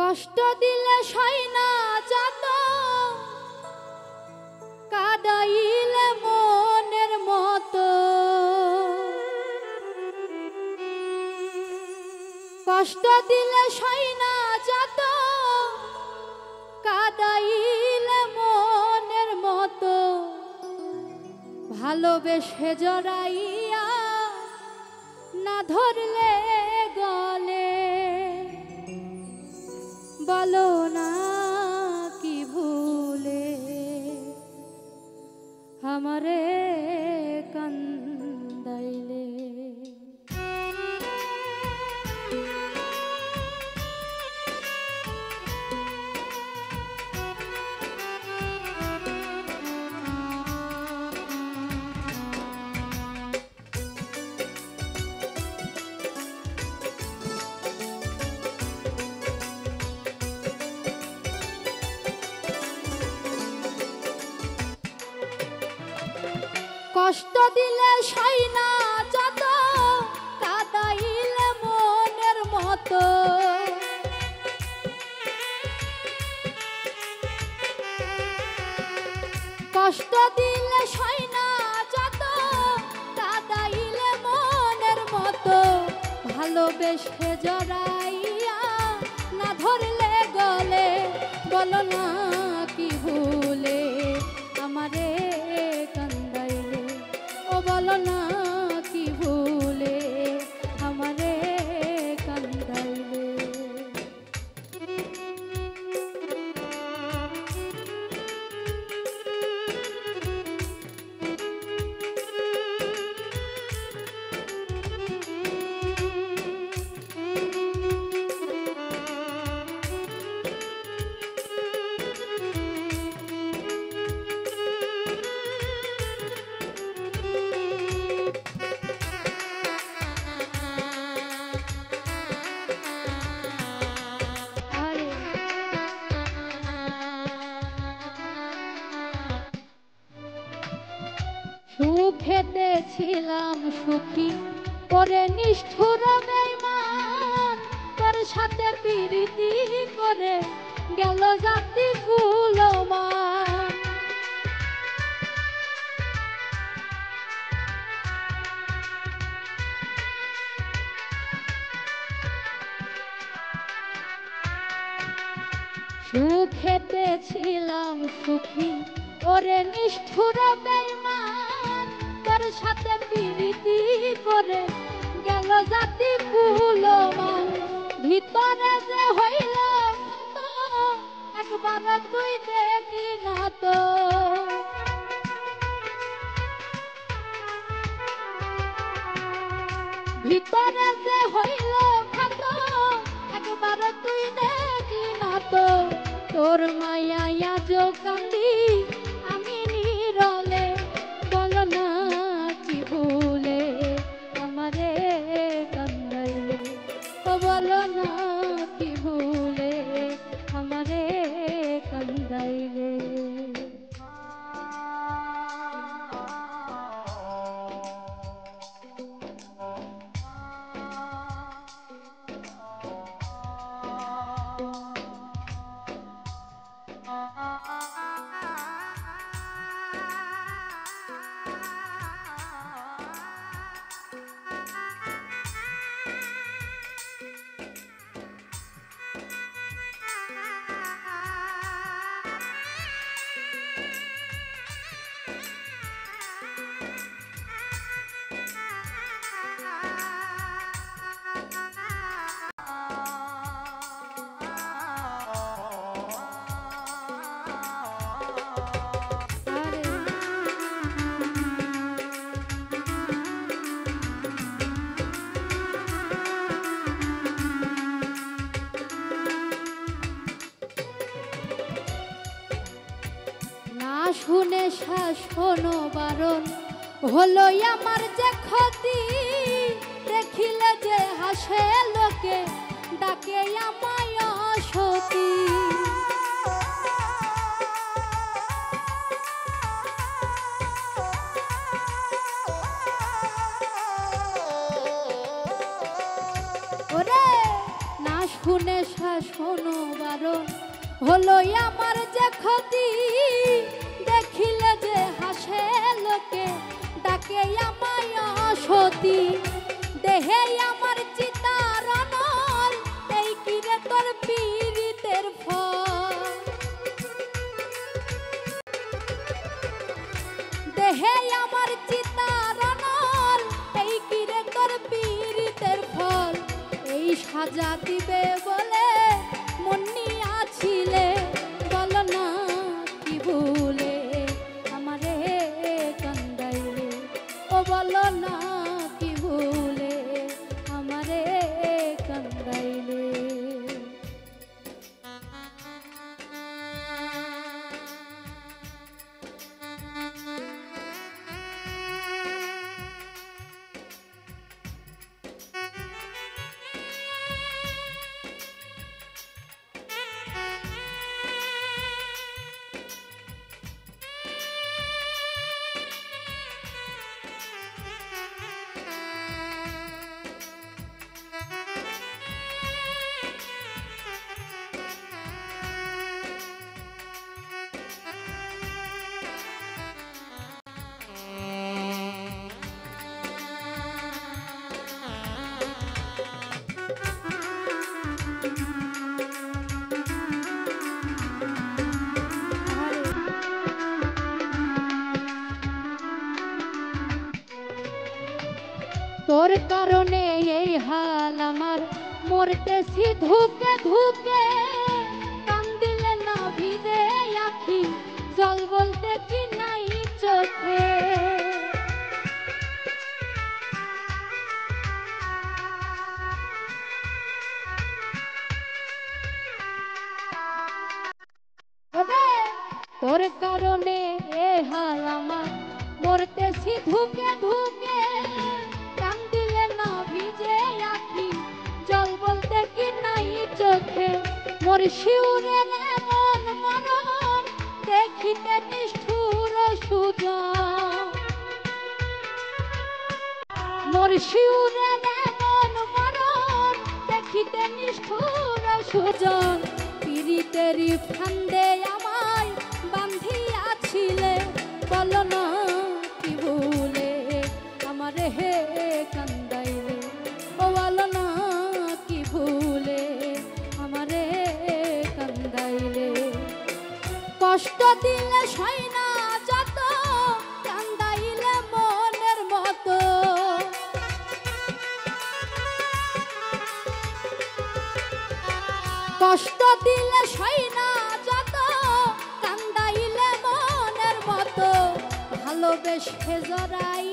কষ্ট দিলে সই না যত, কাদাইলে মনের মতো। কষ্ট দিলে সই না যত, কাদাইলে মনের মতো। ভালোবেসে জড়াইয়া না ধরলে গলে, বলো না কি ভুলে আমারে কান্দাইলে। কষ্ট দিলে সই না যত, কাদাইলে মনের মতো। কষ্ট দিলে সই না যত, কাদাইলে মনের মতো। ভালোবেসে জড়াইয়া না ধরলে গলে, বলো না কি ভুলে আমারে কান্দাইলে। ও বলো না কি ভুলে আমারে কান্দাইলে। সুখেতে ছিলাম সুখী, পরে নিষ্ঠুর বেঈমান। তোর সাথে প্রীতি করে গেল জাতি কুলমান। সুখেতে ছিলাম সুখী, ওরে নিষ্ঠুর বেঈমান। তোর সাথে প্রীতি করে গেল জাতি কুলমান। ভিতরে যে হইল একবার তুই দেখি না তো। ভিতরে যে হইল ক্ষত, একবার তুই দেখি না তো। তোর মায়া আজ কান্দি আমি নীরলে, বলো না কি ভুলে আমারে কান্দাইলে। ও বলো না কি ভুলে আমারে কান্দাইলে। শুনে শাসন বারণ হলো আমার যে ক্ষতি। দেখিলে যে হাসে লোকে, ডাকে আমায় সতী। ওরে না শুনে শাসন কারণ হলো আমার যে ক্ষতি, দেখিলে যে হাসে লোকে ডাকে আমায় অসতী। দেহে আমার চিতার অনল, এই কিরে তোর পীড়িতের ফল। দেহে আমার চিতার অনল, এই কিরে তোর পীড়িতের ফল। এই সাজা দিবে বলে মন নিয়াছিলে, বলো না কি ভুলে আমারে কান্দাইলে। ও বলো না কি ভুলে আমারে কান্দাইলে। তোর কারণে এই হাল আমার, মরতেছি ধুকে ধুকে। কান দিলে না ভিজে আখি, জল বলতে কি নাই চোখে। তোর কারণে এই হাল আমার, মরতেছি ধুকে ধুকে। কান দিলে না ভিজে আখি, জল বলতে কি নাই চোখে। মোর শিউরের এমন মরণ, দেখিতে নিষ্ঠুর সুজন। মোর শিউরের এমন মরণ, দেখিতে নিষ্ঠুর সুজন। পীড়িতেরই ফান্দে আমায় বান্ধিয়াছিলে, বলো না কি ভুলে আমারে হে কান্দাইলে। ও বলো না কি ভুলে আমারে কান্দাইলে। কষ্ট দিলে সই না যত, কান্দাইলে মনের মতো। কষ্ট দিলে সই না যত, কান্দাইলে মনের মতো। ভালোবেসে জড়াই